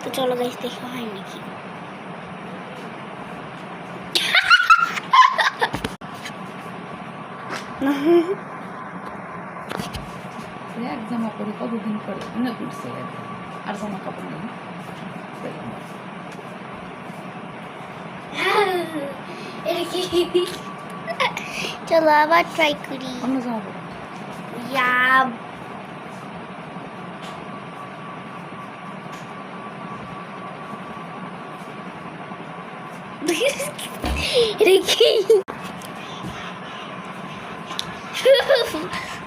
তো চলো গাইস দেখি হয় নাকি। এক জামা পরে কতদিন পরে মনে করছে আর জামা কাপড় নেই। চলো আবার ট্রাই করি। অন্য জামা পরে ইয়াব Ricky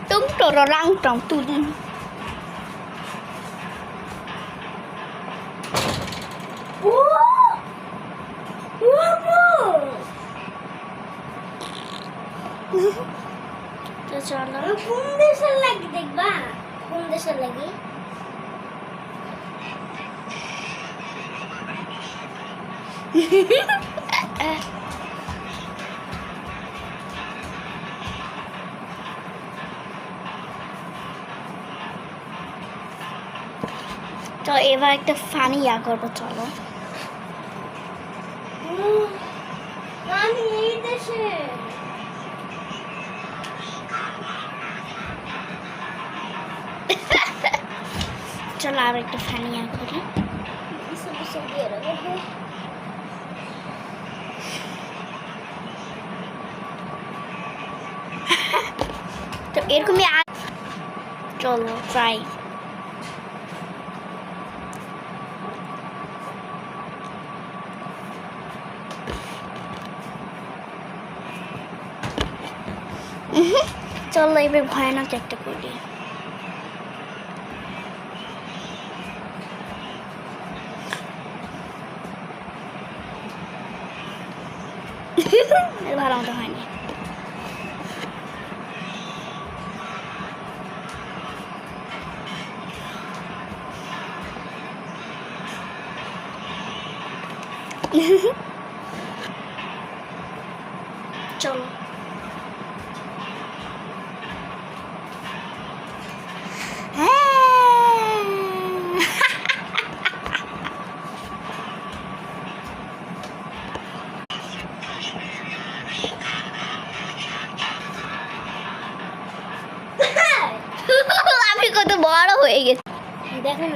tung tororang trong tun তো চলো কোন দেশের লাগি দেখবা কোন দেশের লাগি তো এবার একটা ফানি ইয়া করবো চলো চলো আর একটা ফানি ইয়া করি তো এরকমই চলো ট্রাই চলো এবার ভয়ানক একটা করি ভালো মতো হয়নি চলো আমি কত বড় হয়ে গেছি দেখেন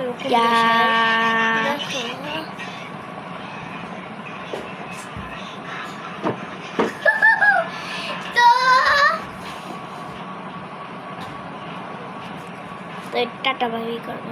তো টাটা বাই করবো